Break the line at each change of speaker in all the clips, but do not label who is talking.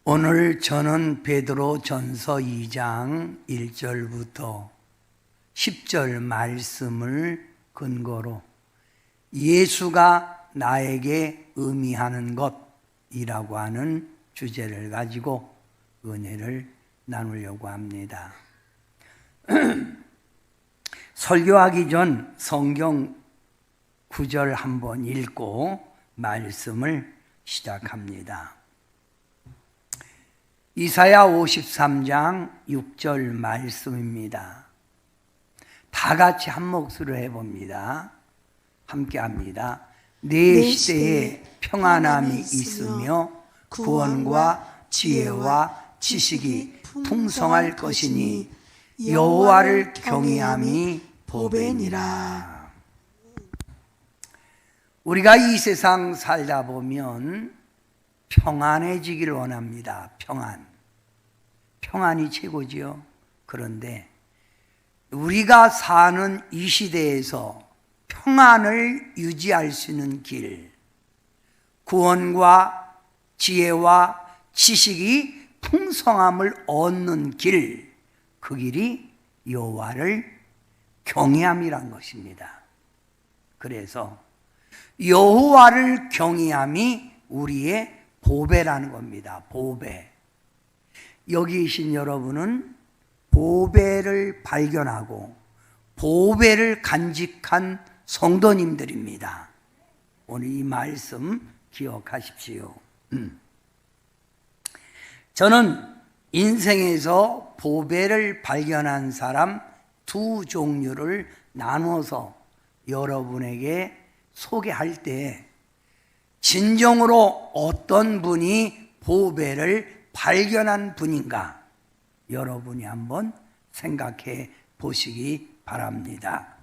오늘 저는 베드로 전서 2장 1절부터 10절 말씀을 근거로 예수가 나에게 의미하는 것이라고 하는 주제를 가지고 은혜를 나누려고 합니다. 설교하기 전 성경 구절 한번 읽고 말씀을 시작합니다. 이사야 53장 6절 말씀입니다. 다 같이 한 목소리로 해봅니다. 함께 합니다. 내 시대에 평안함이 있으며 구원과 지혜와 지식이 풍성할 것이니 여호와를 경외함이 보배니라. 우리가 이 세상 살다 보면 평안해지기를 원합니다. 평안이 최고지요. 그런데 우리가 사는 이 시대에서 평안을 유지할 수 있는 길, 구원과 지혜와 지식이 풍성함을 얻는 길, 그 길이 여호와를 경외함이란 것입니다. 그래서 여호와를 경외함이 우리의 보배라는 겁니다. 보배. 여기 계신 여러분은 보배를 발견하고 보배를 간직한 성도님들입니다. 오늘 이 말씀 기억하십시오. 저는 인생에서 보배를 발견한 사람 두 종류를 나누어서 여러분에게 소개할 때 진정으로 어떤 분이 보배를 발견한 분인가 여러분이 한번 생각해 보시기 바랍니다.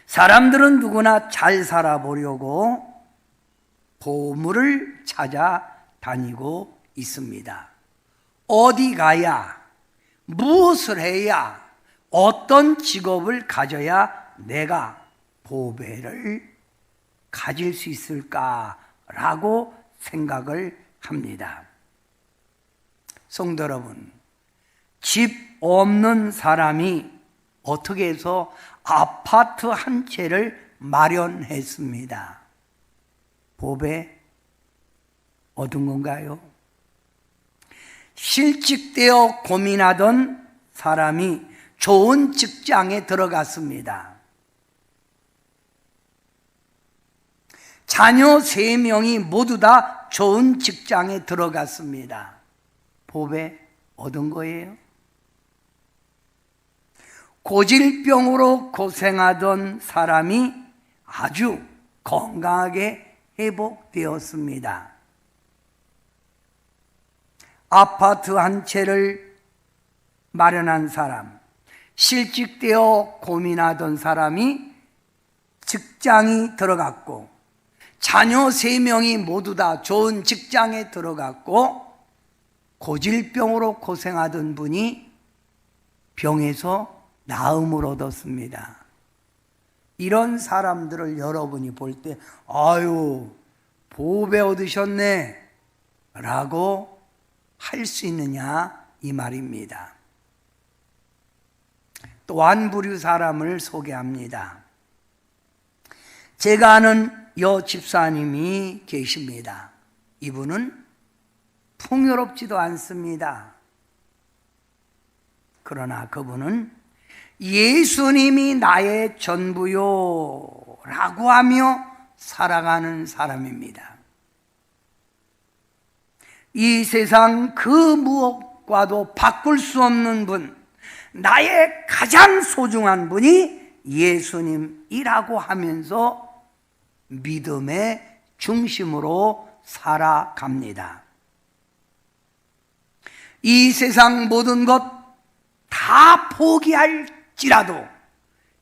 사람들은 누구나 잘 살아보려고 보물을 찾아다니고 있습니다. 어디 가야, 무엇을 해야, 어떤 직업을 가져야 내가 보배를 가질 수 있을까라고 생각을 합니다. 성도 여러분, 집 없는 사람이 어떻게 해서 아파트 한 채를 마련했습니다. 보배 얻은 건가요? 실직되어 고민하던 사람이 좋은 직장에 들어갔습니다. 자녀 3명이 모두 다 좋은 직장에 들어갔습니다. 보배 얻은 거예요? 고질병으로 고생하던 사람이 아주 건강하게 회복되었습니다. 아파트 한 채를 마련한 사람, 실직되어 고민하던 사람이 직장이 들어갔고 자녀 3명이 모두 다 좋은 직장에 들어갔고 고질병으로 고생하던 분이 병에서 나음을 얻었습니다. 이런 사람들을 여러분이 볼 때 아유 보배 얻으셨네 라고 할 수 있느냐 이 말입니다. 또 한 부류 사람을 소개합니다. 제가 아는 여 집사님이 계십니다. 이분은 풍요롭지도 않습니다. 그러나 그분은 예수님이 나의 전부요 라고 하며 살아가는 사람입니다. 이 세상 그 무엇과도 바꿀 수 없는 분, 나의 가장 소중한 분이 예수님이라고 하면서 믿음의 중심으로 살아갑니다. 이 세상 모든 것 다 포기할지라도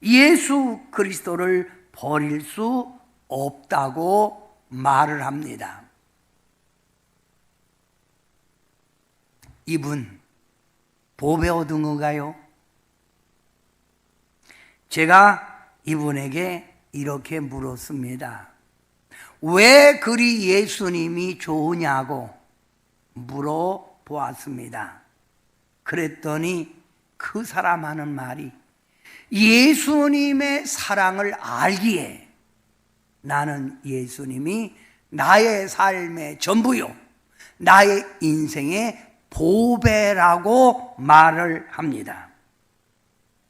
예수 그리스도를 버릴 수 없다고 말을 합니다. 이분 보배 얻은 건가요? 제가 이분에게 이렇게 물었습니다. 왜 그리 예수님이 좋으냐고 물어보았습니다. 그랬더니 그 사람 하는 말이 예수님의 사랑을 알기에 나는 예수님이 나의 삶의 전부요, 나의 인생의 보배라고 말을 합니다.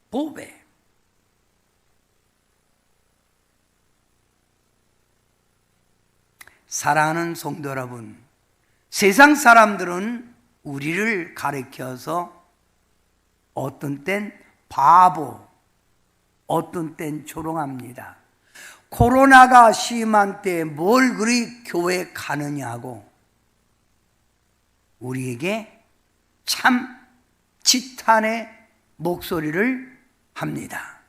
보배. 사랑하는 성도 여러분, 세상 사람들은 우리를 가리켜서 어떤 땐 바보, 어떤 땐 조롱합니다. 코로나가 심한 때 뭘 그리 교회 가느냐고 우리에게 참 지탄의 목소리를 합니다.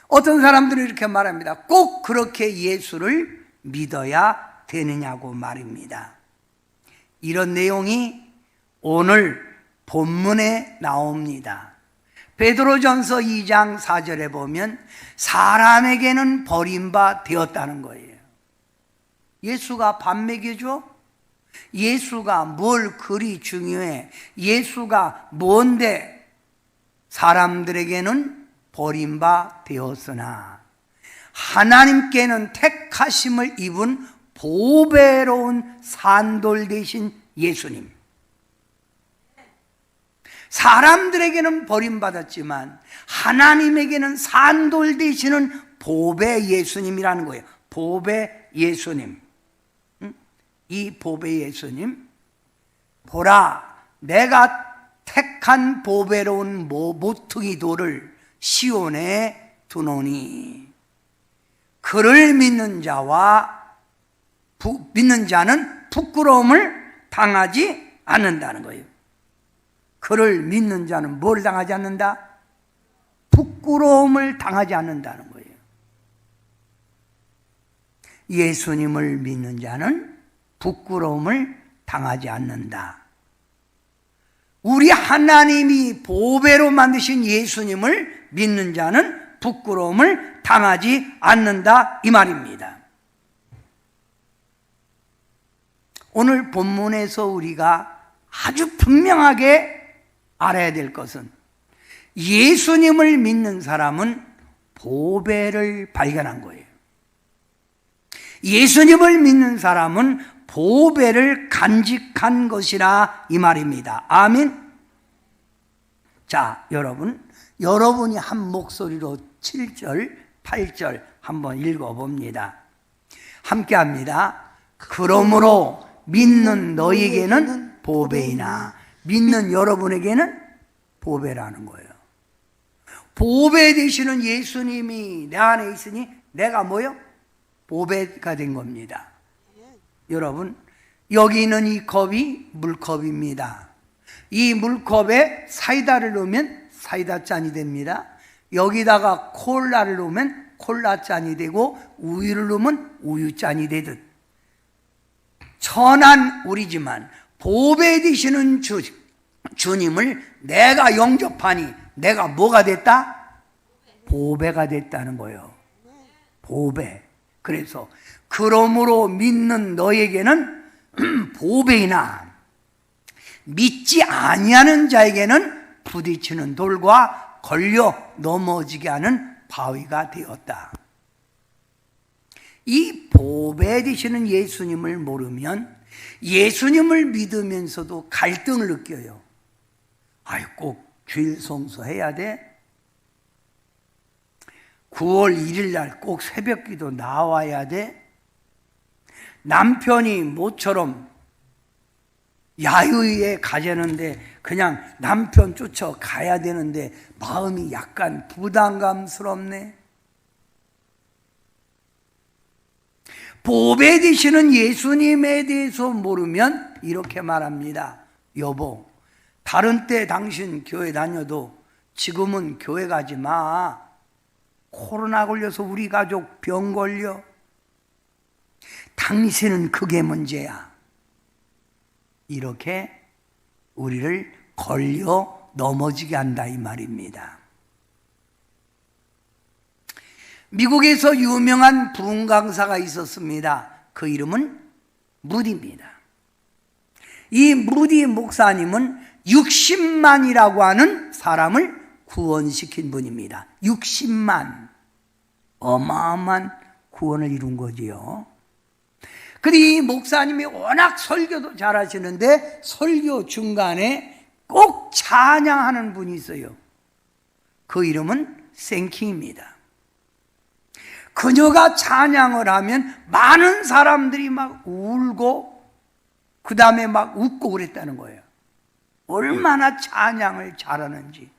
어떤 사람들은 이렇게 말합니다. 꼭 그렇게 예수를 믿어야 되느냐고 말입니다. 이런 내용이 오늘 본문에 나옵니다. 베드로전서 2장 4절에 보면 사람에게는 버림바 되었다는 거예요. 예수가 밥 먹여줘? 예수가 뭘 그리 중요해? 예수가 뭔데? 사람들에게는 버림바 되었으나 하나님께는 택하심을 입은 보배로운 산돌 되신 예수님. 사람들에게는 버림받았지만 하나님에게는 산돌 되시는 보배 예수님이라는 거예요. 보배 예수님. 이 보배 예수님, 보라, 내가 택한 보배로운 모퉁이 돌을 시온에 두노니 그를 믿는 자는 부끄러움을 당하지 않는다는 거예요. 그를 믿는 자는 뭘 당하지 않는다? 부끄러움을 당하지 않는다는 거예요. 예수님을 믿는 자는 부끄러움을 당하지 않는다. 우리 하나님이 보배로 만드신 예수님을 믿는 자는 부끄러움을 당하지 않는다, 이 말입니다. 오늘 본문에서 우리가 아주 분명하게 알아야 될 것은 예수님을 믿는 사람은 보배를 발견한 거예요. 예수님을 믿는 사람은 보배를 간직한 것이라, 이 말입니다. 아멘. 자, 여러분이 한 목소리로 7절, 8절 한번 읽어봅니다. 함께 합니다. 그러므로 믿는 너희에게는 보배이나, 믿는 여러분에게는 보배라는 거예요. 보배 되시는 예수님이 내 안에 있으니 내가 뭐요? 보배가 된 겁니다. 여러분, 여기 있는 이 컵이 물컵입니다. 이 물컵에 사이다를 넣으면 사이다잔이 됩니다. 여기다가 콜라를 넣으면 콜라잔이 되고 우유를 넣으면 우유잔이 되듯 천한 우리지만 보배 되시는 주님을 내가 영접하니 내가 뭐가 됐다? 보배가 됐다는 거예요. 보배. 그래서 그러므로 믿는 너에게는 보배이나 믿지 아니하는 자에게는 부딪히는 돌과 걸려 넘어지게 하는 바위가 되었다. 이 보배 되시는 예수님을 모르면 예수님을 믿으면서도 갈등을 느껴요. 아유, 꼭 주일 성수해야 돼? 9월 1일 날 꼭 새벽기도 나와야 돼? 남편이 모처럼 야유회 가자는데 그냥 남편 쫓아가야 되는데 마음이 약간 부담감스럽네. 보배 되시는 예수님에 대해서 모르면 이렇게 말합니다. 여보, 다른 때 당신 교회 다녀도 지금은 교회 가지 마. 코로나 걸려서 우리 가족 병 걸려. 당신은 그게 문제야. 이렇게 우리를 걸려 넘어지게 한다, 이 말입니다. 미국에서 유명한 부흥 강사가 있었습니다. 그 이름은 무디입니다. 이 무디 목사님은 60만이라고 하는 사람을 구원시킨 분입니다. 60만. 어마어마한 구원을 이룬 거지요. 그리고 이 목사님이 워낙 설교도 잘하시는데 설교 중간에 꼭 찬양하는 분이 있어요. 그 이름은 생킹입니다. 그녀가 찬양을 하면 많은 사람들이 막 울고 그 다음에 막 웃고 그랬다는 거예요. 얼마나 찬양을 잘하는지.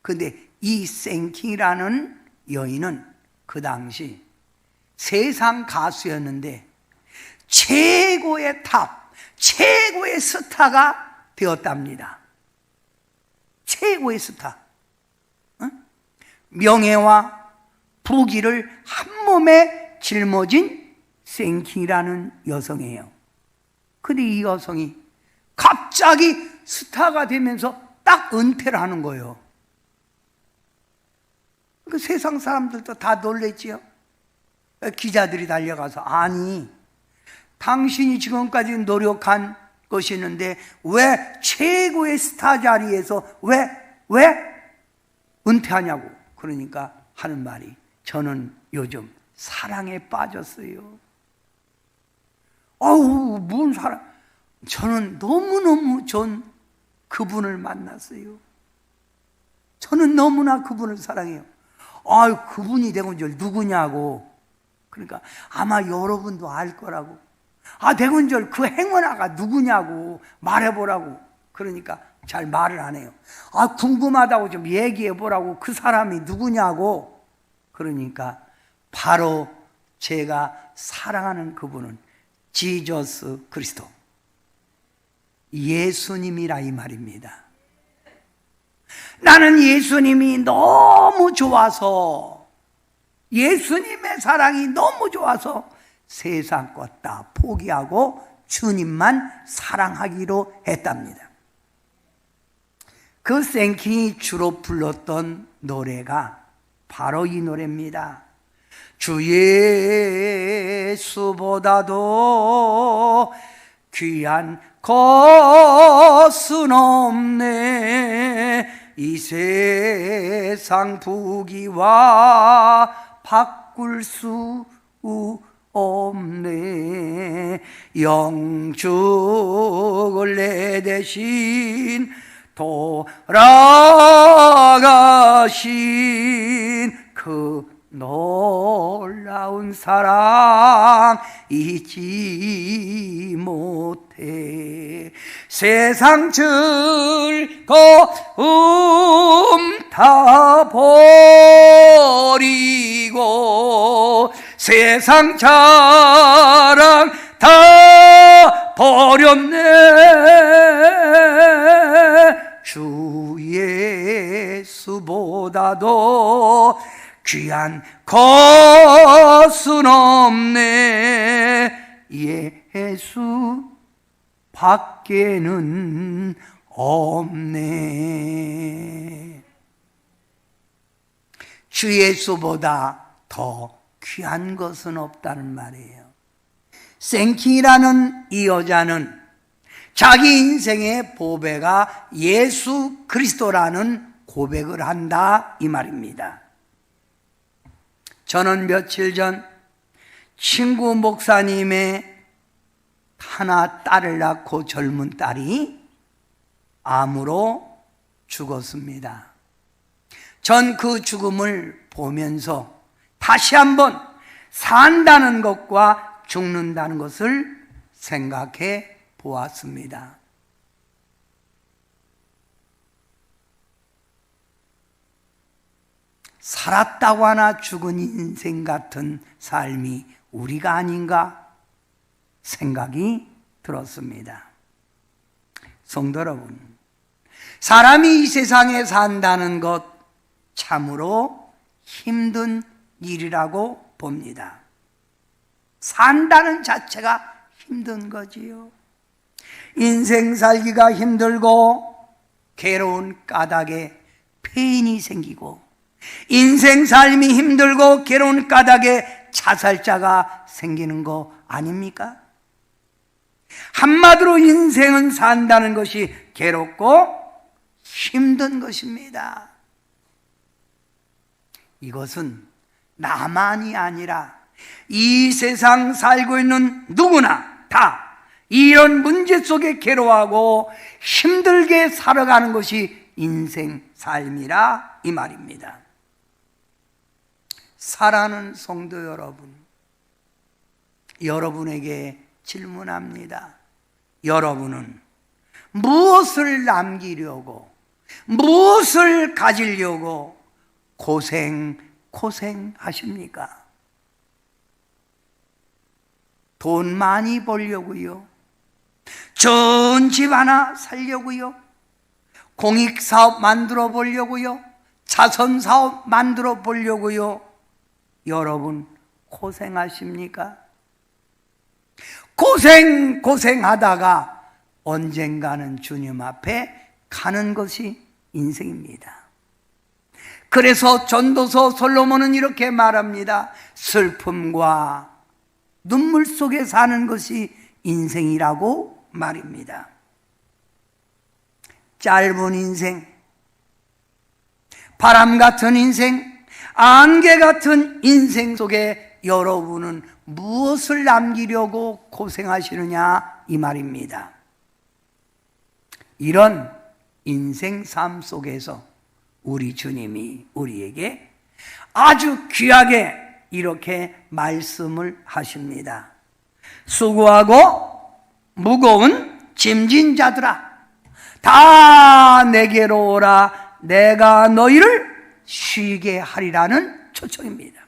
근데 이 생킹이라는 여인은 그 당시 세상 가수였는데 최고의 탑, 최고의 스타가 되었답니다. 최고의 스타. 명예와 부귀를 한 몸에 짊어진 생킹이라는 여성이에요. 근데 이 여성이 갑자기 스타가 되면서 딱 은퇴를 하는 거예요. 그 세상 사람들도 다 놀랬지요. 기자들이 달려가서 아니 당신이 지금까지 노력한 것이 있는데 왜 최고의 스타 자리에서 왜 은퇴하냐고. 그러니까 하는 말이 저는 요즘 사랑에 빠졌어요. 아우 뭔 사랑. 저는 너무너무 전 그분을 만났어요. 저는 너무나 그분을 사랑해요. 아유 그분이 대군절 누구냐고. 그러니까 아마 여러분도 알 거라고. 아 대군절 그 행원아가 누구냐고 말해보라고. 그러니까 잘 말을 안 해요. 아 궁금하다고 좀 얘기해보라고. 그 사람이 누구냐고. 그러니까 바로 제가 사랑하는 그분은 지저스 그리스도 예수님이라 이 말입니다. 나는 예수님이 너무 좋아서, 예수님의 사랑이 너무 좋아서 세상 것 다 포기하고 주님만 사랑하기로 했답니다. 그 생킹이 주로 불렀던 노래가 바로 이 노래입니다. 주 예수보다도 귀한 것은 없네. 이 세상 부귀와 바꿀 수 없네. 영죽을 내 대신 돌아가신 그 놀라운 사랑 잊지 못해. 세상 즐거움 다 버리고 세상 자랑 다 버렸네. 주 예수보다도 귀한 것은 없네. 예수 밖에는 없네. 주 예수보다 더 귀한 것은 없다는 말이에요. 생킹이라는 이 여자는 자기 인생의 보배가 예수 그리스도라는 고백을 한다 이 말입니다. 저는 며칠 전 친구 목사님의 하나 딸을 낳고 젊은 딸이 암으로 죽었습니다. 전 그 죽음을 보면서 다시 한번 산다는 것과 죽는다는 것을 생각해 보았습니다. 살았다고 하나 죽은 인생 같은 삶이 우리가 아닌가 생각이 들었습니다. 성도 여러분, 사람이 이 세상에 산다는 것 참으로 힘든 일이라고 봅니다. 산다는 자체가 힘든 거지요. 인생 살기가 힘들고 괴로운 까닭에 폐인이 생기고, 인생 삶이 힘들고 괴로운 까닭에 자살자가 생기는 거 아닙니까? 한마디로 인생은 산다는 것이 괴롭고 힘든 것입니다. 이것은 나만이 아니라 이 세상 살고 있는 누구나 다 이런 문제 속에 괴로워하고 힘들게 살아가는 것이 인생 삶이라 이 말입니다. 사랑하는 성도 여러분, 여러분에게 질문합니다. 여러분은 무엇을 남기려고, 무엇을 가지려고 고생하십니까? 돈 많이 벌려고요? 좋은 집 하나 살려고요? 공익사업 만들어 보려고요? 자선사업 만들어 보려고요? 여러분 고생하십니까? 고생하다가 언젠가는 주님 앞에 가는 것이 인생입니다. 그래서 전도서 솔로몬은 이렇게 말합니다. 슬픔과 눈물 속에 사는 것이 인생이라고 말입니다. 짧은 인생, 바람 같은 인생, 안개 같은 인생 속에 여러분은 무엇을 남기려고 고생하시느냐 이 말입니다. 이런 인생 삶 속에서 우리 주님이 우리에게 아주 귀하게 이렇게 말씀을 하십니다. 수고하고 무거운 짐진 자들아, 다 내게로 오라. 내가 너희를 쉬게 하리라는 초청입니다.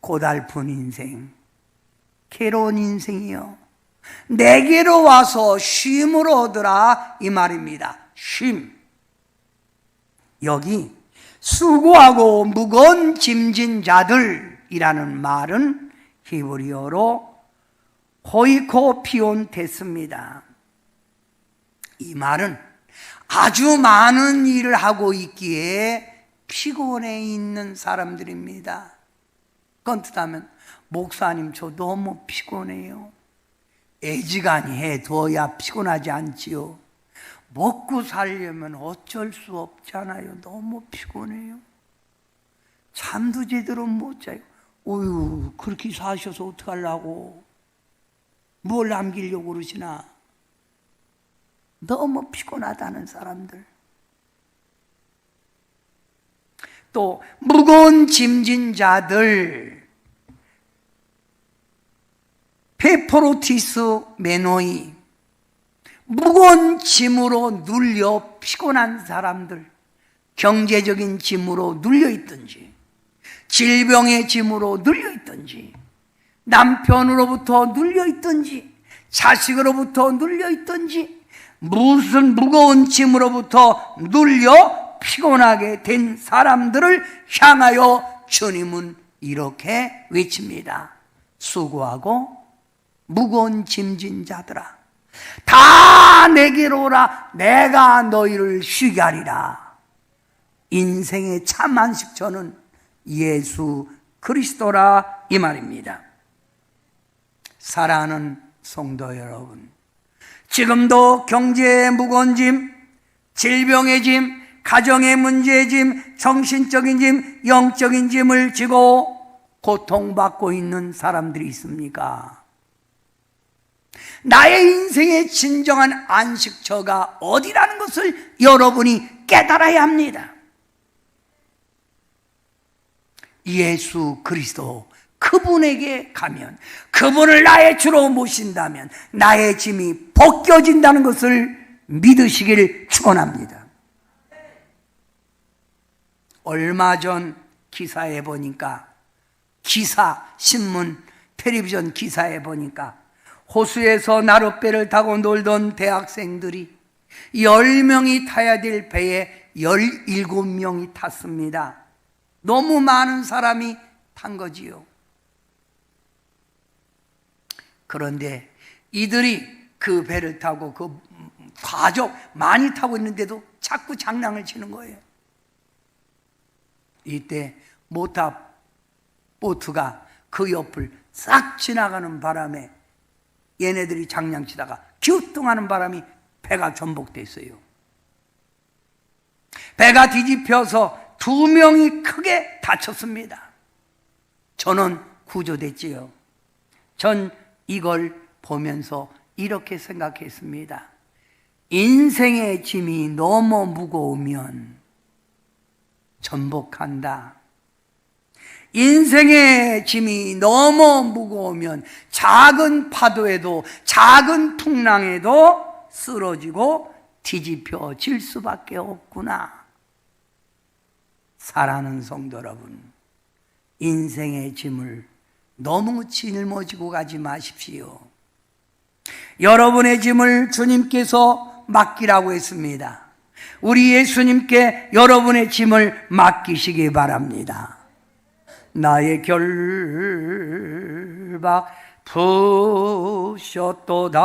고달픈 인생, 괴로운 인생이요, 내게로 와서 쉼을 얻으라 이 말입니다. 쉼. 여기 수고하고 무거운 짐진 자들이라는 말은 히브리어로 호이코피온테스입니다. 이 말은 아주 많은 일을 하고 있기에 피곤해 있는 사람들입니다. 그건 뜻하면 목사님 저 너무 피곤해요. 애지간히 해둬야 피곤하지 않지요. 먹고 살려면 어쩔 수 없잖아요. 너무 피곤해요. 잠도 제대로 못 자요. 어휴, 그렇게 사셔서 어떡하려고. 뭘 남기려고 그러시나. 너무 피곤하다는 사람들. 또 무거운 짐진 자들, 페포로티스 메노이, 무거운 짐으로 눌려 피곤한 사람들, 경제적인 짐으로 눌려있든지, 질병의 짐으로 눌려있든지, 남편으로부터 눌려있든지, 자식으로부터 눌려있든지, 무슨 무거운 짐으로부터 눌려 피곤하게 된 사람들을 향하여 주님은 이렇게 외칩니다. 수고하고 무거운 짐진 자들아, 다 내게로 오라. 내가 너희를 쉬게 하리라. 인생의 참 안식처는 예수 그리스도라 이 말입니다. 사랑하는 성도 여러분, 지금도 경제의 무거운 짐, 질병의 짐, 가정의 문제의 짐, 정신적인 짐, 영적인 짐을 지고 고통받고 있는 사람들이 있습니까? 나의 인생의 진정한 안식처가 어디라는 것을 여러분이 깨달아야 합니다. 예수 그리스도 그분에게 가면, 그분을 나의 주로 모신다면 나의 짐이 벗겨진다는 것을 믿으시길 축원합니다. 얼마 전 기사에 보니까, 기사, 신문, 텔레비전 기사에 보니까 호수에서 나룻배를 타고 놀던 대학생들이 10명이 타야 될 배에 17명이 탔습니다. 너무 많은 사람이 탄 거지요. 그런데 이들이 그 배를 타고 그 가족 많이 타고 있는데도 자꾸 장난을 치는 거예요. 이때 모터 보트가 그 옆을 싹 지나가는 바람에 얘네들이 장난치다가 기우뚱하는 바람이 배가 전복됐어요. 배가 뒤집혀서 2명이 크게 다쳤습니다. 저는 구조됐지요. 전 이걸 보면서 이렇게 생각했습니다. 인생의 짐이 너무 무거우면 전복한다. 인생의 짐이 너무 무거우면 작은 파도에도 작은 풍랑에도 쓰러지고 뒤집혀질 수밖에 없구나. 사랑하는 성도 여러분, 인생의 짐을 너무 짊어지고 가지 마십시오. 여러분의 짐을 주님께서 맡기라고 했습니다. 우리 예수님께 여러분의 짐을 맡기시기 바랍니다. 나의 결박 푸셨도다.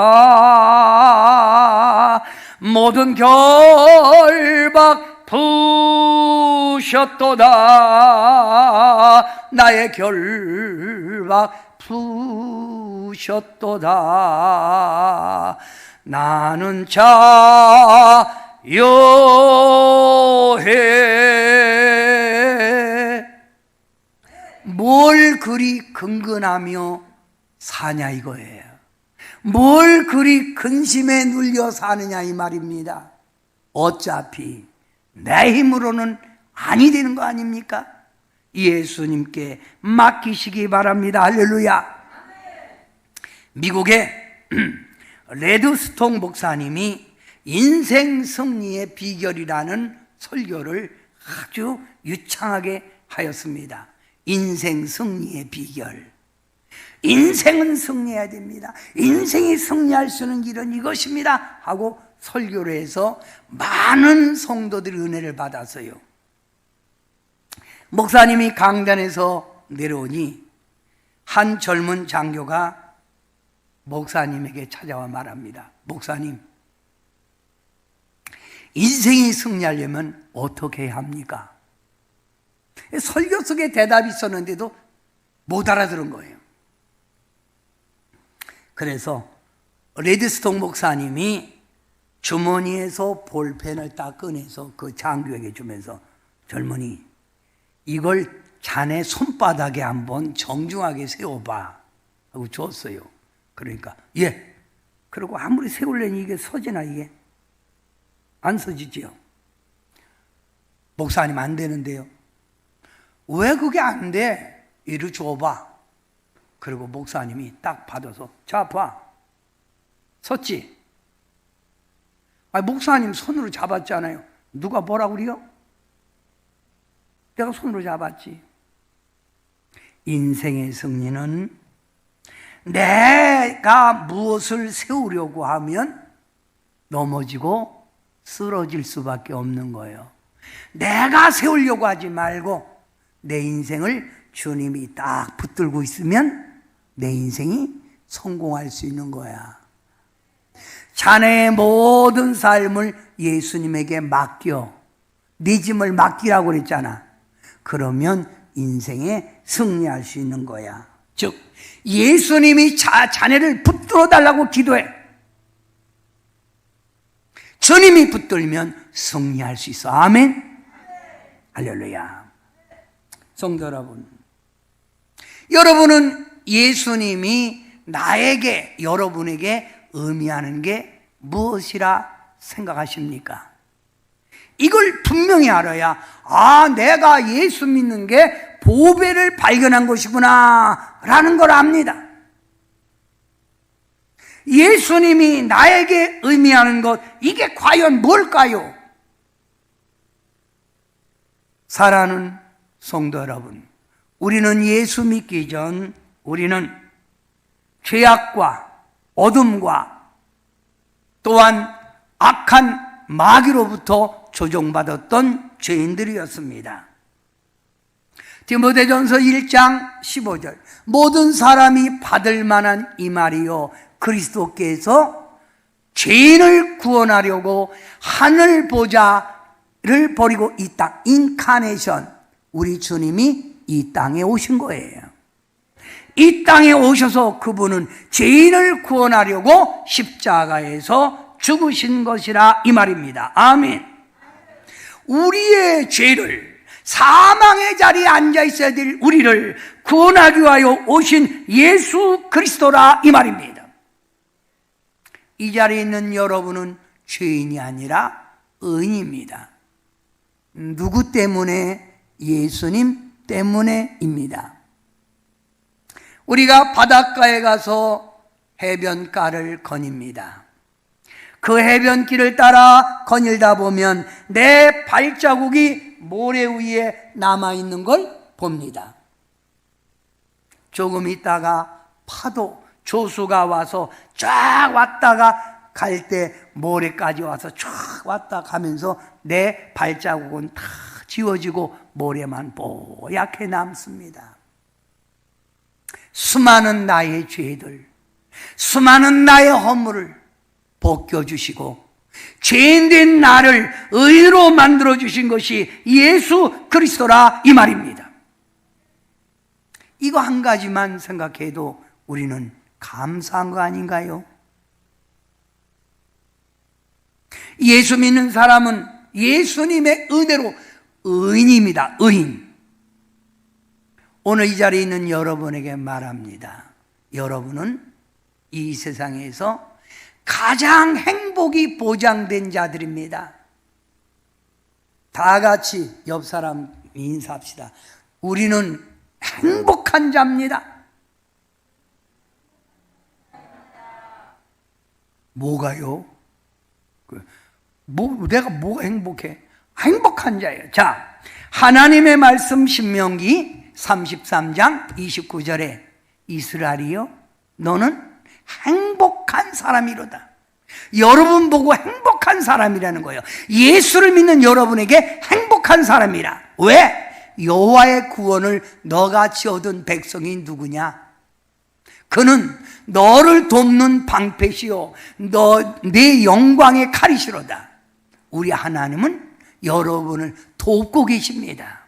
모든 결박 푸셨도다. 나의 결박 푸셨도다. 나는 자유해. 뭘 그리 근근하며 사냐 이거예요. 뭘 그리 근심에 눌려 사느냐 이 말입니다. 어차피 내 힘으로는 아니 되는 거 아닙니까? 예수님께 맡기시기 바랍니다. 할렐루야. 미국의 레드스톤 목사님이 인생 승리의 비결이라는 설교를 아주 유창하게 하였습니다. 인생 승리의 비결. 인생은 승리해야 됩니다. 인생이 승리할 수 있는 길은 이것입니다 하고 설교를 해서 많은 성도들이 은혜를 받았어요. 목사님이 강단에서 내려오니 한 젊은 장교가 목사님에게 찾아와 말합니다. 목사님, 인생이 승리하려면 어떻게 해야 합니까? 설교 속에 대답이 있었는데도 못 알아들은 거예요. 그래서 레드스톤 목사님이 주머니에서 볼펜을 딱 꺼내서 그 장교에게 주면서, 젊은이, 이걸 자네 손바닥에 한번 정중하게 세워봐 하고 줬어요. 그러니까 예. 그리고 아무리 세우려니 이게 서지나, 이게 안 서지지요. 목사님, 안 되는데요. 왜 그게 안 돼? 이리 줘봐. 그리고 목사님이 딱 받아서, 자 봐, 섰지? 아니, 목사님 손으로 잡았잖아요. 누가 뭐라고 그래요? 내가 손으로 잡았지. 인생의 승리는 내가 무엇을 세우려고 하면 넘어지고 쓰러질 수밖에 없는 거예요. 내가 세우려고 하지 말고 내 인생을 주님이 딱 붙들고 있으면 내 인생이 성공할 수 있는 거야. 자네의 모든 삶을 예수님에게 맡겨. 네 짐을 맡기라고 그랬잖아. 그러면 인생에 승리할 수 있는 거야. 즉, 예수님이 자네를 붙들어 달라고 기도해. 주님이 붙들면 승리할 수 있어. 아멘. 할렐루야. 성도 여러분, 여러분은 예수님이 나에게, 여러분에게 의미하는 게 무엇이라 생각하십니까? 이걸 분명히 알아야, 내가 예수 믿는 게 보배를 발견한 것이구나 라는 걸 압니다. 예수님이 나에게 의미하는 것, 이게 과연 뭘까요? 사랑하는 성도 여러분, 우리는 예수 믿기 전 우리는 죄악과 어둠과 또한 악한 마귀로부터 조종받았던 죄인들이었습니다. 디모데전서 1장 15절, 모든 사람이 받을 만한 이 말이요, 그리스도께서 죄인을 구원하려고 하늘 보좌를 버리고 이 땅, 인카네이션, 우리 주님이 이 땅에 오신 거예요. 이 땅에 오셔서 그분은 죄인을 구원하려고 십자가에서 죽으신 것이라 이 말입니다. 아멘. 우리의 죄를, 사망의 자리에 앉아 있어야 될 우리를 구원하기 위하여 오신 예수 그리스도라 이 말입니다. 이 자리에 있는 여러분은 죄인이 아니라 의인입니다. 누구 때문에? 예수님 때문에입니다. 우리가 바닷가에 가서 해변가를 거닙니다. 그 해변길을 따라 거닐다 보면 내 발자국이 모래 위에 남아있는 걸 봅니다. 조금 있다가 파도, 조수가 와서 쫙 왔다가 갈 때 모래까지 와서 쫙 왔다 가면서 내 발자국은 다 지워지고 모래만 뽀얗게 남습니다. 수많은 나의 죄들, 수많은 나의 허물을 벗겨주시고 죄인된 나를 의로 만들어주신 것이 예수 그리스도라 이 말입니다. 이거 한 가지만 생각해도 우리는 감사한 거 아닌가요? 예수 믿는 사람은 예수님의 은혜로 의인입니다. 의인. 오늘 이 자리에 있는 여러분에게 말합니다. 여러분은 이 세상에서 가장 행복이 보장된 자들입니다. 다 같이 옆 사람 인사합시다. 우리는 행복한 자입니다. 뭐가요? 내가 뭐가 행복해? 행복한 자예요. 자, 하나님의 말씀 신명기 33장 29절에 이스라엘이여 너는 행복한 사람이로다. 여러분 보고 행복한 사람이라는 거예요. 예수를 믿는 여러분에게 행복한 사람이라. 왜? 여호와의 구원을 너같이 얻은 백성이 누구냐? 그는 너를 돕는 방패시요 내 영광의 칼이시로다. 우리 하나님은 여러분을 돕고 계십니다.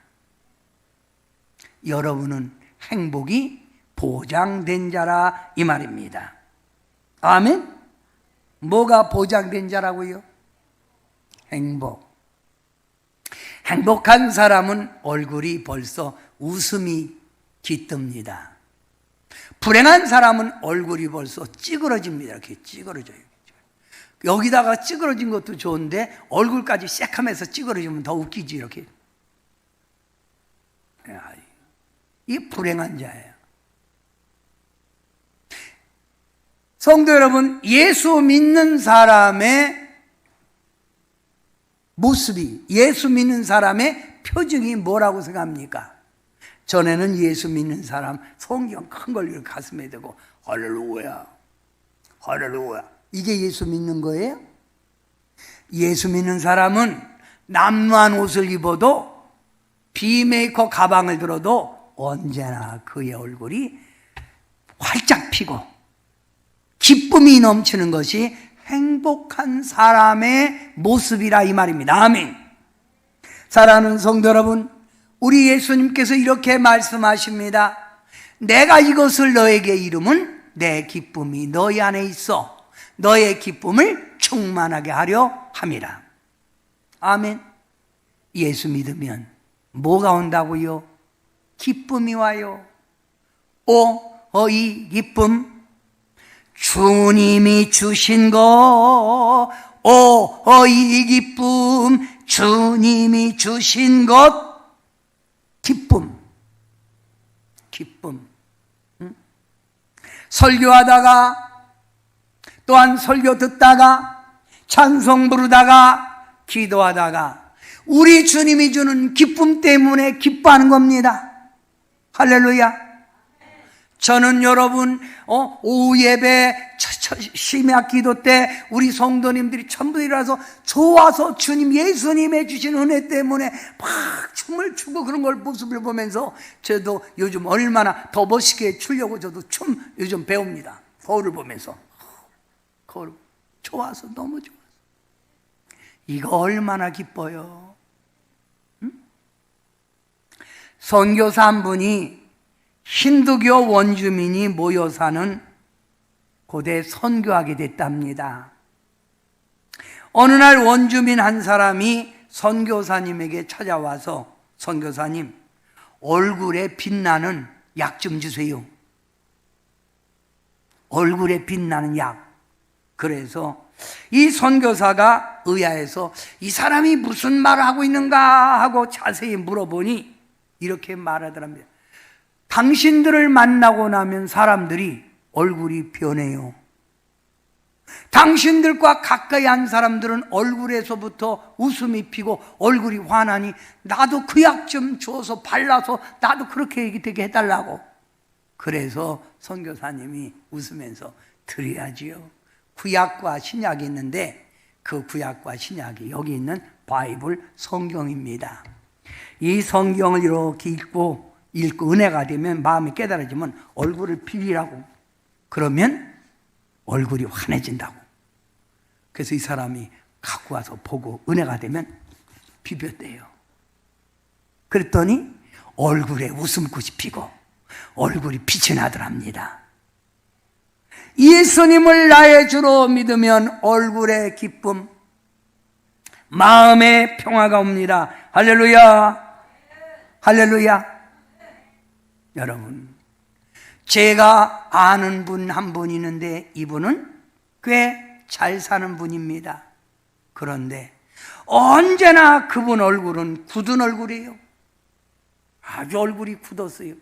여러분은 행복이 보장된 자라 이 말입니다. 아멘? 뭐가 보장된 자라고요? 행복. 행복한 사람은 얼굴이 벌써 웃음이 깃듭니다. 불행한 사람은 얼굴이 벌써 찌그러집니다. 이렇게 찌그러져요. 여기다가 찌그러진 것도 좋은데 얼굴까지 새카매서 찌그러지면 더 웃기지. 이렇게. 이 불행한 자예요. 성도 여러분, 예수 믿는 사람의 모습이, 예수 믿는 사람의 표정이 뭐라고 생각합니까? 전에는 예수 믿는 사람 성경 큰 걸 가슴에 대고 할렐루야, 할렐루야, 이게 예수 믿는 거예요? 예수 믿는 사람은 남루한 옷을 입어도 비메이커 가방을 들어도 언제나 그의 얼굴이 활짝 피고 기쁨이 넘치는 것이 행복한 사람의 모습이라 이 말입니다. 아멘. 사랑하는 성도 여러분, 우리 예수님께서 이렇게 말씀하십니다. 내가 이것을 너에게 이름은 내 기쁨이 너희 안에 있어 너의 기쁨을 충만하게 하려 함이라. 아멘. 예수 믿으면 뭐가 온다고요? 기쁨이 와요. 이 기쁨 주님이 주신 것, 이 기쁨 주님이 주신 것, 기쁨. 응? 설교하다가 또한 설교 듣다가 찬송 부르다가 기도하다가 우리 주님이 주는 기쁨 때문에 기뻐하는 겁니다. 할렐루야. 저는 여러분 오후 예배 심야 기도 때 우리 성도님들이 전부 일어나서 좋아서 주님 예수님의 주신 은혜 때문에 막 춤을 추고 그런 걸 모습을 보면서 저도 요즘 얼마나 더 멋있게 추려고 저도 춤 요즘 배웁니다. 거울을 보면서 거울 좋아서 너무 좋아서 이거 얼마나 기뻐요. 응? 선교사 한 분이 힌두교 원주민이 모여 사는 곳에 선교하게 됐답니다. 어느 날 원주민 한 사람이 선교사님에게 찾아와서, 선교사님, 얼굴에 빛나는 약 좀 주세요. 얼굴에 빛나는 약. 그래서 이 선교사가 의아해서 이 사람이 무슨 말을 하고 있는가 하고 자세히 물어보니 이렇게 말하더랍니다. 당신들을 만나고 나면 사람들이 얼굴이 변해요. 당신들과 가까이 한 사람들은 얼굴에서부터 웃음이 피고 얼굴이 환하니 나도 그 약 좀 줘서 발라서 나도 그렇게 되게 해달라고. 그래서 선교사님이 웃으면서 드려야지요. 구약과 신약이 있는데 그 구약과 신약이 여기 있는 바이블 성경입니다. 이 성경을 이렇게 읽고 은혜가 되면, 마음이 깨달아지면 얼굴을 비비라고. 그러면 얼굴이 환해진다고. 그래서 이 사람이 갖고 와서 보고 은혜가 되면 비볐대요. 그랬더니 얼굴에 웃음꽃이 피고 얼굴이 빛이 나더랍니다. 예수님을 나의 주로 믿으면 얼굴에 기쁨, 마음에 평화가 옵니다. 할렐루야, 할렐루야. 여러분, 제가 아는 분 한 분 있는데 이분은 꽤 잘 사는 분입니다. 그런데 언제나 그분 얼굴은 굳은 얼굴이에요. 아주 얼굴이 굳었어요.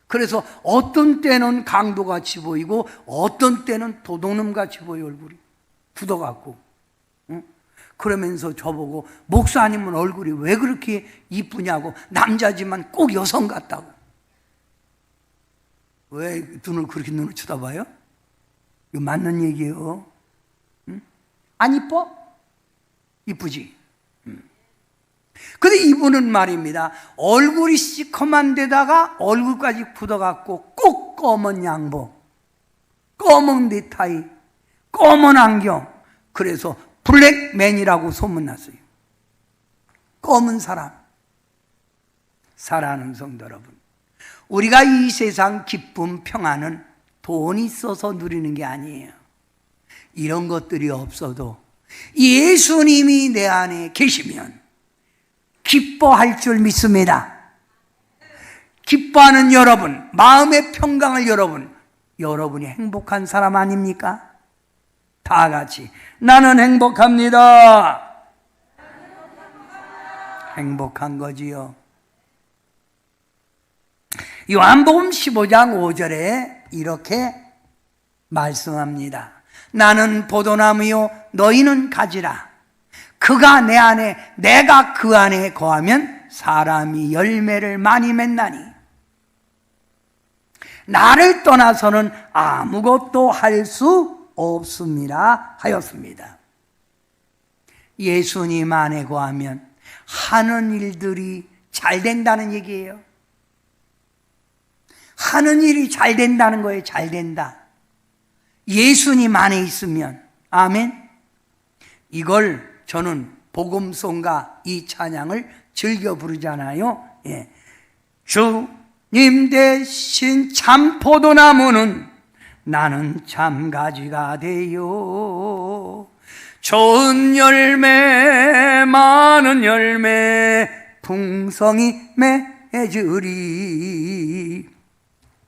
그래서 어떤 때는 강도같이 보이고 어떤 때는 도둑놈같이 보여요. 얼굴이 굳어갖고. 그러면서 저보고, 목사님은 얼굴이 왜 그렇게 이쁘냐고. 남자지만 꼭 여성 같다고. 왜 눈을 그렇게 눈을 쳐다봐요? 이거 맞는 얘기예요. 안 이뻐? 이쁘지? 근데 이분은 말입니다, 얼굴이 시커먼 데다가 얼굴까지 굳어갖고 꼭 검은 양복, 검은 넥타이, 검은 안경. 그래서 블랙맨이라고 소문났어요. 검은 사람. 사랑하는 성도 여러분, 우리가 이 세상 기쁨, 평안은 돈이 있어서 누리는 게 아니에요. 이런 것들이 없어도 예수님이 내 안에 계시면 기뻐할 줄 믿습니다. 기뻐하는 여러분, 마음의 평강을 여러분이 행복한 사람 아닙니까? 다 같이 나는 행복합니다. 행복한 거지요. 요한복음 15장 5절에 이렇게 말씀합니다. 나는 포도나무요 너희는 가지라. 그가 내 안에 내가 그 안에 거하면 사람이 열매를 많이 맺나니 나를 떠나서는 아무것도 할 수 없습니다 하였습니다. 예수님 안에 거하면 하는 일들이 잘 된다는 얘기예요. 하는 일이 잘 된다는 거예요. 잘 된다. 예수님 안에 있으면. 아멘. 이걸 저는 복음송가 이 찬양을 즐겨 부르잖아요. 예. 주님 대신 참 포도나무는 나는 참 가지가 되요. 좋은 열매 많은 열매 풍성히 맺으리.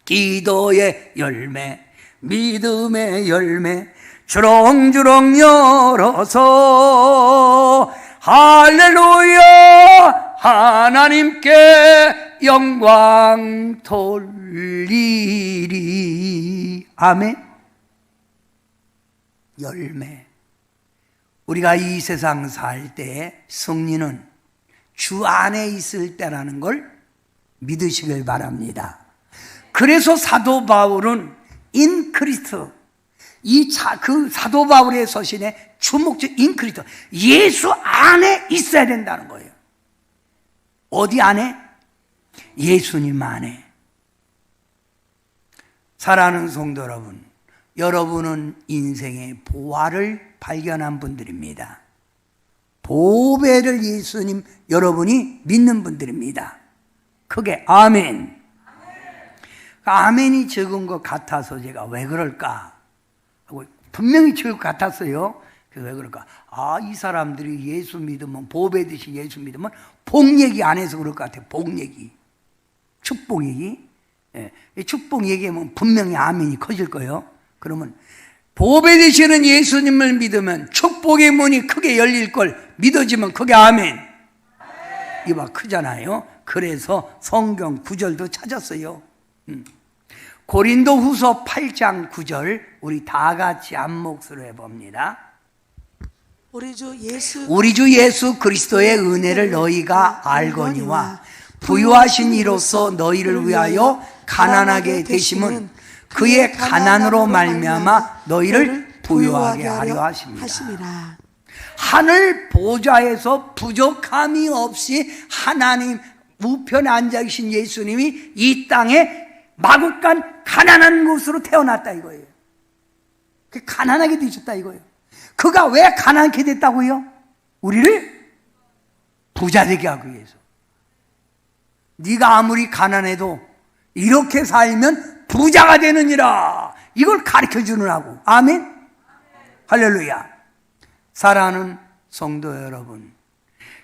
기도의 열매 믿음의 열매 주렁주렁 열어서 할렐루야 하나님께 영광 돌리리. 아멘. 열매. 우리가 이 세상 살 때 승리는 주 안에 있을 때라는 걸 믿으시길 바랍니다. 그래서 사도 바울은 인 크리스트, 그 사도 바울의 서신의 주목적 인 크리스트, 예수 안에 있어야 된다는 거예요. 어디 안에? 예수님 안에. 사랑하는 성도 여러분, 여러분은 인생의 보화를 발견한 분들입니다. 보배를 예수님 여러분이 믿는 분들입니다. 크게 아멘. 아멘이 적은 것 같아서 제가 왜 그럴까 하고, 분명히 적을 것 같았어요. 그래서 왜 그럴까? 이 사람들이 예수 믿으면, 보배듯이 예수 믿으면 복 얘기 안 해서 그럴 것 같아요. 복 얘기, 축복 얘기. 예, 축복 얘기하면 분명히 아멘이 커질 거예요. 그러면 보배 되시는 예수님을 믿으면 축복의 문이 크게 열릴 걸 믿어지면 그게 아멘. 이봐, 크잖아요. 그래서 성경 구절도 찾았어요. 고린도 후서 8장 9절 우리 다 같이 한 목소리로 해봅니다.
우리 주
예수 그리스도의 은혜를 너희가 알거니와 부유하신 이로써 너희를 위하여 가난하게 되심은 그의 가난으로 말미암아 너희를 부유하게 하려 하십니다. 하늘 보좌에서 부족함이 없이 하나님 우편에 앉아 계신 예수님이 이 땅에 마구간 가난한 곳으로 태어났다 이거예요. 가난하게 되셨다 이거예요. 그가 왜 가난하게 됐다고요? 우리를 부자 되게 하기 위해서. 네가 아무리 가난해도 이렇게 살면 부자가 되느니라, 이걸 가르쳐 주느라고. 아멘. 할렐루야. 사랑하는 성도 여러분,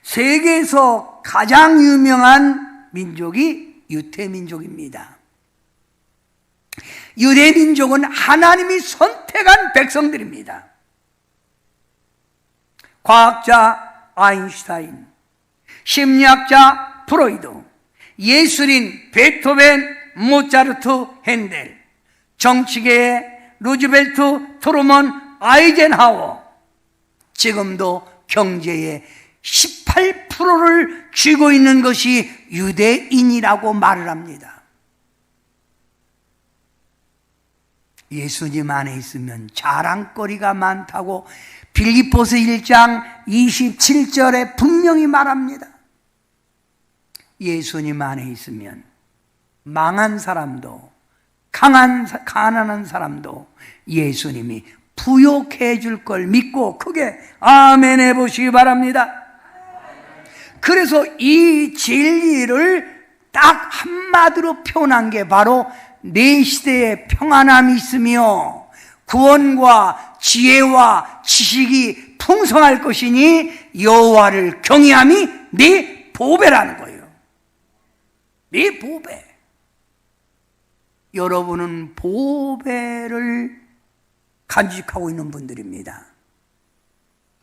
세계에서 가장 유명한 민족이 유대민족입니다. 유대민족은 하나님이 선택한 백성들입니다. 과학자 아인슈타인, 심리학자 프로이드, 예술인 베토벤, 모차르트, 핸델, 정치계의 루즈벨트, 트루먼, 아이젠하워, 지금도 경제의 18%를 쥐고 있는 것이 유대인이라고 말을 합니다. 예수님 안에 있으면 자랑거리가 많다고 빌립보서 1장 27절에 분명히 말합니다. 예수님 안에 있으면 망한 사람도 가난한 사람도 예수님이 부욕해 줄 걸 믿고 크게 아멘 해보시기 바랍니다. 그래서 이 진리를 딱 한마디로 표현한 게 바로 내 시대에 평안함이 있으며 구원과 지혜와 지식이 풍성할 것이니 여호와를 경외함이 네 보배라는 거예요. 네 보배. 여러분은 보배를 간직하고 있는 분들입니다.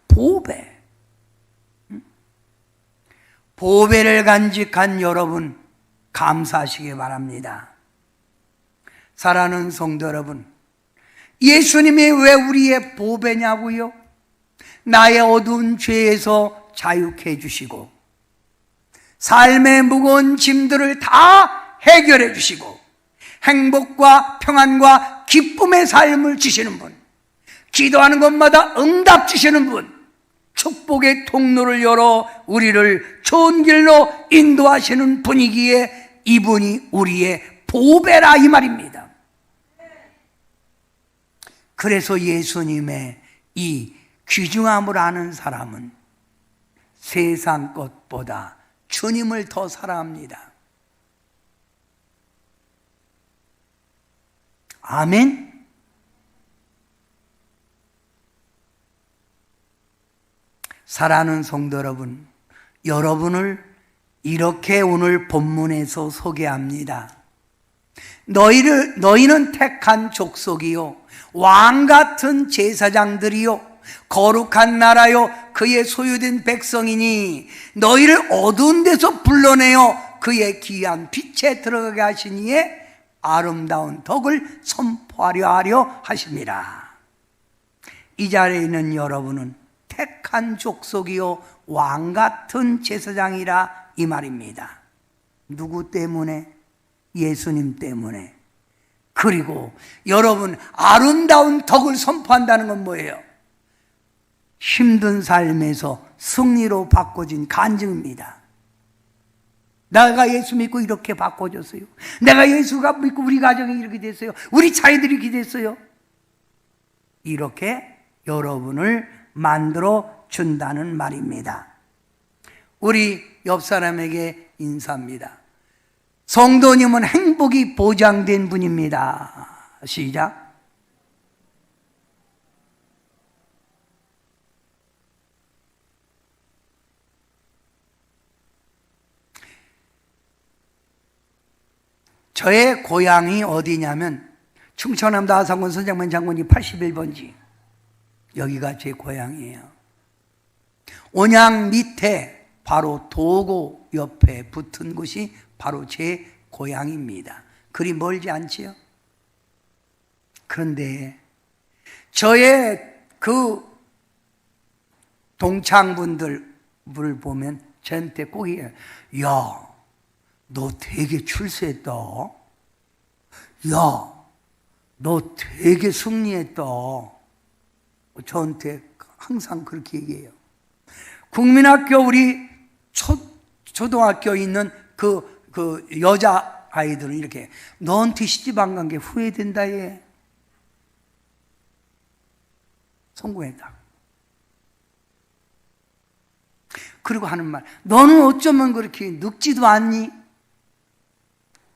보배. 보배를 간직한 여러분 감사하시기 바랍니다. 사랑하는 성도 여러분, 예수님이 왜 우리의 보배냐고요? 나의 어두운 죄에서 자유케 해주시고 삶의 무거운 짐들을 다 해결해 주시고 행복과 평안과 기쁨의 삶을 주시는 분, 기도하는 것마다 응답 주시는 분, 축복의 통로를 열어 우리를 좋은 길로 인도하시는 분이기에 이분이 우리의 보배라 이 말입니다. 그래서 예수님의 이 귀중함을 아는 사람은 세상 것보다 주님을 더 사랑합니다. 아멘. 사랑하는 성도 여러분, 여러분을 이렇게 오늘 본문에서 소개합니다. 너희는 택한 족속이요 왕같은 제사장들이요 거룩한 나라요 그의 소유된 백성이니 너희를 어두운 데서 불러내어 그의 귀한 빛에 들어가게 하시니에 아름다운 덕을 선포하려 하려 하십니다. 이 자리에 있는 여러분은 택한 족속이요 왕같은 제사장이라 이 말입니다. 누구 때문에? 예수님 때문에. 그리고 여러분 아름다운 덕을 선포한다는 건 뭐예요? 힘든 삶에서 승리로 바꿔진 간증입니다. 내가 예수 믿고 이렇게 바꿔줬어요. 내가 예수가 믿고 우리 가정이 이렇게 됐어요. 우리 자녀들이 이렇게 됐어요. 이렇게 여러분을 만들어 준다는 말입니다. 우리 옆 사람에게 인사합니다. 성도님은 행복이 보장된 분입니다. 시작. 저의 고향이 어디냐면 충청남도 아산군 서장면 장군이 81번지, 여기가 제 고향이에요. 온양 밑에 바로 도고 옆에 붙은 곳이 바로 제 고향입니다. 그리 멀지 않지요? 그런데 저의 그 동창분들을 보면 저한테 꼭 얘기해요. 야, 너 되게 출세했다. 야, 너 되게 승리했다. 저한테 항상 그렇게 얘기해요. 국민학교 우리 초등학교 있는 그 여자 아이들은 이렇게, 너한테 시집 안 간 게 후회된다 얘. 성공했다. 그리고 하는 말, 너는 어쩌면 그렇게 늙지도 않니?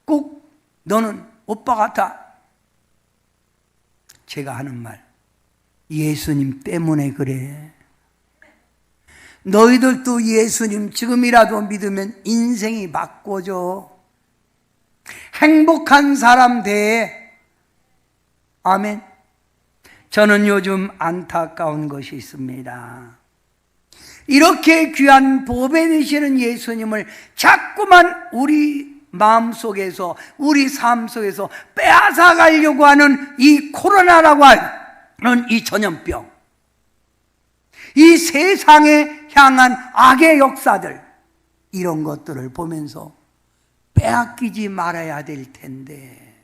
꼭 너는 오빠 같아. 제가 하는 말, 예수님 때문에 그래. 너희들도 예수님 지금이라도 믿으면 인생이 바꿔져. 행복한 사람 돼. 아멘. 저는 요즘 안타까운 것이 있습니다. 이렇게 귀한 보배 되시는 예수님을 자꾸만 우리 마음속에서, 우리 삶 속에서 빼앗아 가려고 하는 이 코로나라고 하는 이 전염병, 이 세상에 향한 악의 역사들, 이런 것들을 보면서 빼앗기지 말아야 될 텐데,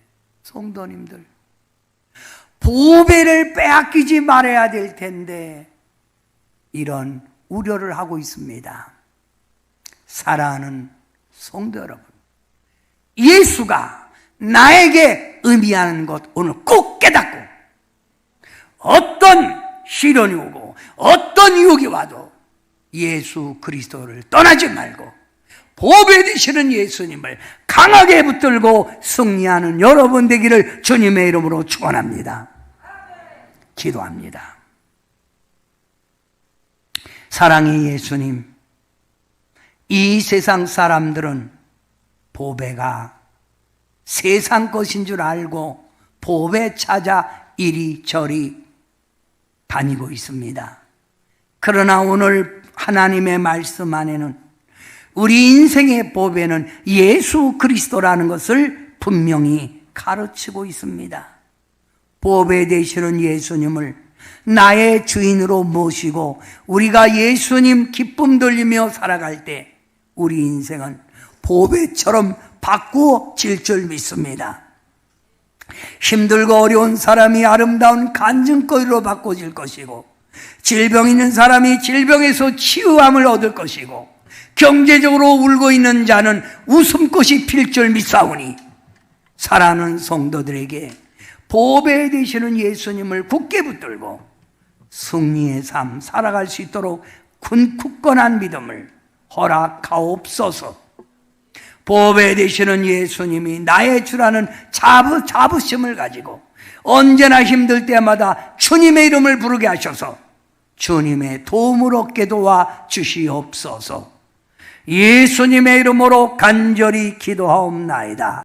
성도님들, 보배를 빼앗기지 말아야 될 텐데 이런 우려를 하고 있습니다. 사랑하는 성도 여러분, 예수가 나에게 의미하는 것 오늘 꼭 깨닫고, 어떤 시련이 오고 어떤 유혹이 와도 예수 그리스도를 떠나지 말고 보배 되시는 예수님을 강하게 붙들고 승리하는 여러분 되기를 주님의 이름으로 축원합니다. 기도합니다. 사랑의 예수님, 이 세상 사람들은 보배가 세상 것인 줄 알고 보배 찾아 이리저리 다니고 있습니다. 그러나 오늘 하나님의 말씀 안에는 우리 인생의 보배는 예수 그리스도라는 것을 분명히 가르치고 있습니다. 보배 되시는 예수님을 나의 주인으로 모시고 우리가 예수님 기쁨 돌리며 살아갈 때 우리 인생은 보배처럼 바꾸어질 줄 믿습니다. 힘들고 어려운 사람이 아름다운 간증거리로 바꿔질 것이고, 질병 있는 사람이 질병에서 치유함을 얻을 것이고, 경제적으로 울고 있는 자는 웃음꽃이 필 줄 믿사오니, 사랑하는 성도들에게 보배 되시는 예수님을 굳게 붙들고 승리의 삶 살아갈 수 있도록 굳건한 믿음을 허락하옵소서. 보배 되시는 예수님이 나의 주라는 자부심을 가지고 언제나 힘들 때마다 주님의 이름을 부르게 하셔서 주님의 도움을 얻게 도와 주시옵소서. 예수님의 이름으로 간절히 기도하옵나이다.